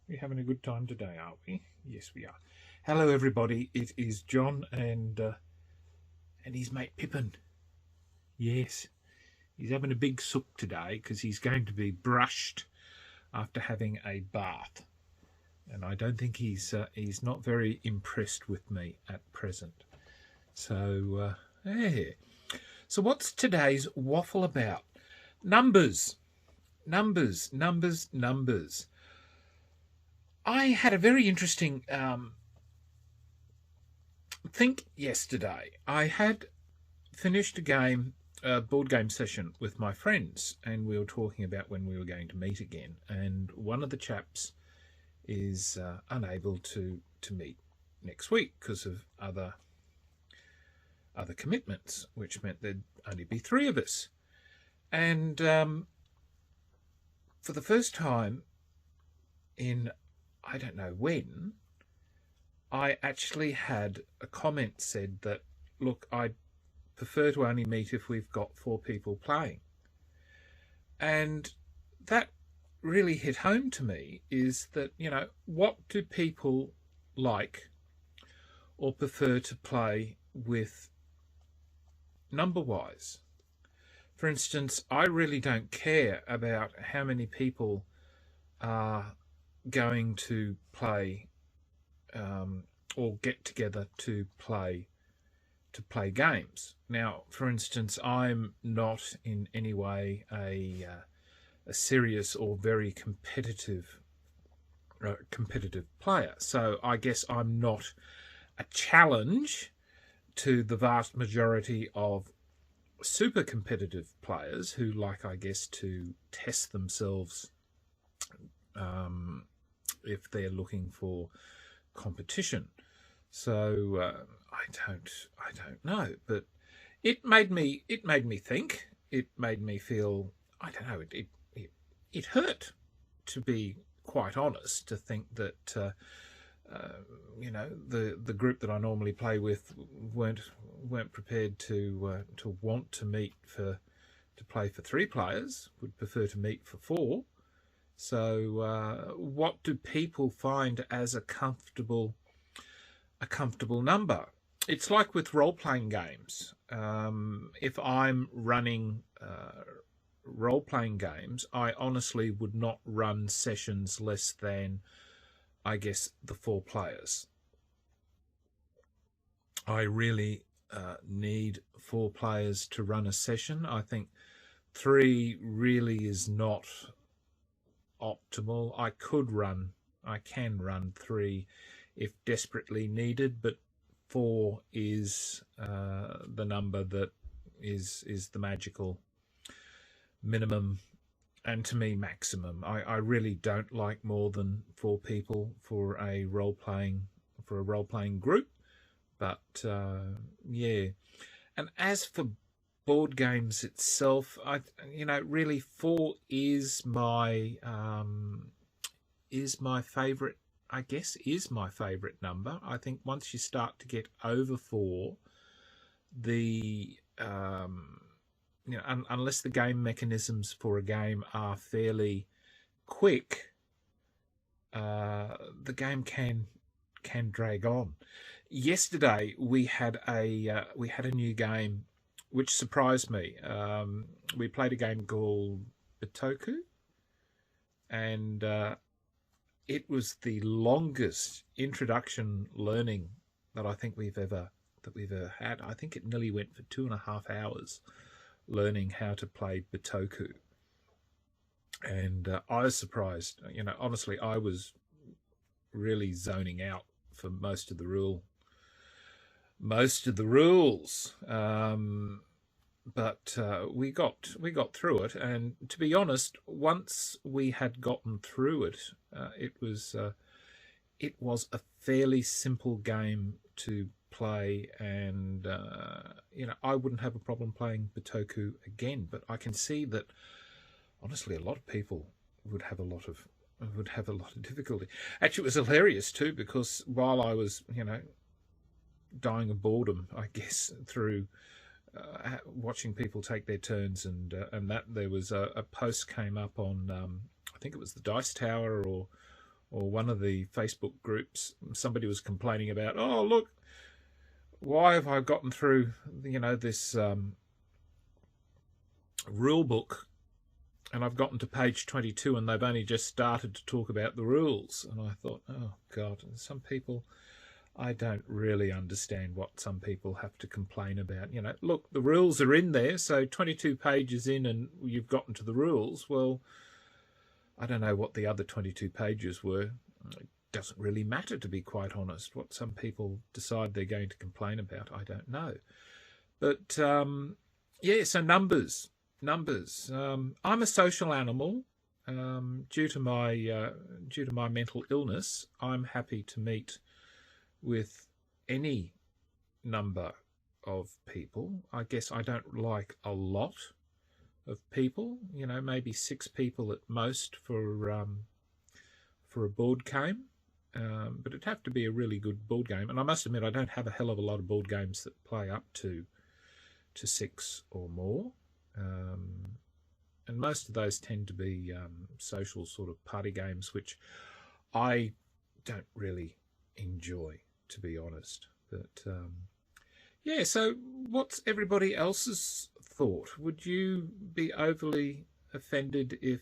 We're having a good time today, aren't we? Yes, we are. Hello, everybody. It is John and his mate Pippin. Yes, he's having a big sook today because he's going to be brushed after having a bath, and I don't think he's not very impressed with me at present. So, yeah. So, what's today's waffle about? Numbers, numbers, numbers, numbers. I had a very interesting think yesterday. I had finished a board game session with my friends, and we were talking about when we were going to meet again. And one of the chaps is unable to meet next week because of other commitments, which meant there'd only be three of us. And for the first time in I don't know when, I actually had a comment said that, look, I'd prefer to only meet if we've got four people playing. And that really hit home to me, is that, what do people like or prefer to play with number-wise? For instance, I really don't care about how many people are going to play or get together to play games. Now, for instance, I'm not in any way a serious or very competitive player, so I guess I'm not a challenge to the vast majority of super competitive players who like, I guess, to test themselves if they're looking for competition. So I don't know, but it made me think. It made me feel, I don't know. It hurt, to be quite honest, to think that the group that I normally play with weren't prepared to want to meet to play for three players. Would prefer to meet for four. So what do people find as a comfortable number? It's like with role-playing games. If I'm running role-playing games, I honestly would not run sessions less than, I guess, the four players. I really need four players to run a session. I think three really is not optimal. I can run three if desperately needed, but four is the number that is the magical minimum, and to me maximum. I really don't like more than four people for a role playing group. But yeah, and as for board games itself, really four is my favorite. I guess is my favorite number. I think once you start to get over four, the unless the game mechanisms for a game are fairly quick, the game can drag on. Yesterday we had a new game which surprised me. We played a game called Bitoku, and it was the longest introduction learning that I think we've ever had. I think it nearly went for 2.5 hours learning how to play Bitoku, and I was surprised. Honestly, I was really zoning out for most of the rules. But we got through it, and to be honest, once we had gotten through it, it was a fairly simple game to play, and I wouldn't have a problem playing Bitoku again. But I can see that honestly, a lot of people would have a lot of difficulty. Actually, it was hilarious too, because while I was dying of boredom, I guess, through watching people take their turns, and that there was a post came up on I think it was the Dice Tower or or one of the Facebook groups, somebody was complaining about, oh, look, why have I gotten through, this rule book, and I've gotten to page 22 and they've only just started to talk about the rules. And I thought, oh God, some people, I don't really understand what some people have to complain about. Look, the rules are in there, so 22 pages in and you've gotten to the rules. Well, I don't know what the other 22 pages were. It doesn't really matter, to be quite honest. What some people decide they're going to complain about, I don't know. But yeah, so numbers. I'm a social animal. Due to my mental illness, I'm happy to meet with any number of people. I guess I don't like a lot of people. Maybe 6 people at most for a board game. But it'd have to be a really good board game. And I must admit, I don't have a hell of a lot of board games that play up to 6 or more. And most of those tend to be social sort of party games, which I don't really enjoy, to be honest. But yeah, so what's everybody else's thought? Would you be overly offended if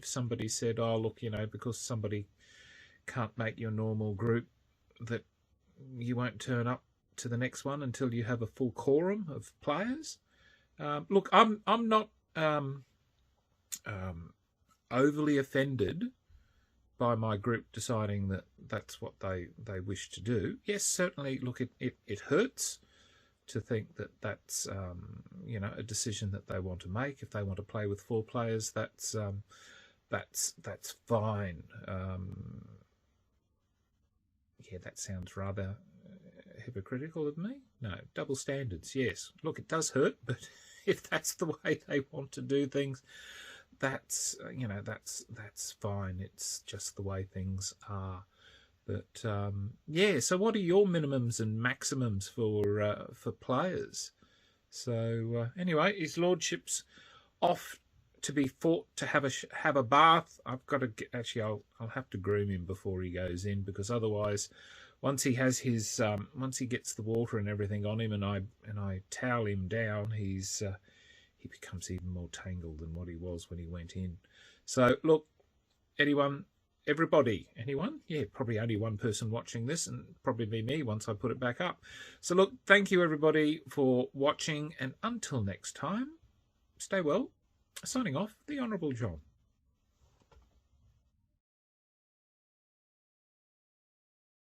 somebody said, oh, look, because somebody can't make your normal group, that you won't turn up to the next one until you have a full quorum of players? Look, I'm not overly offended by my group deciding that that's what they wish to do. Yes, certainly. Look, it hurts to think that that's a decision that they want to make. If they want to play with 4 players, that's fine. Yeah, that sounds rather hypocritical of me. No, double standards. Yes, look, it does hurt, but if that's the way they want to do things, that's that's fine. It's just the way things are. But yeah, so what are your minimums and maximums for players? So anyway, his lordship's off to be fought to have a bath. I've got to actually, I'll have to groom him before he goes in, because otherwise, once he has his once he gets the water and everything on him, and I towel him down, he becomes even more tangled than what he was when he went in. So look, anyone? Yeah, probably only one person watching this, and probably be me once I put it back up. So look, thank you everybody for watching, and until next time, stay well. Signing off, the Honourable John.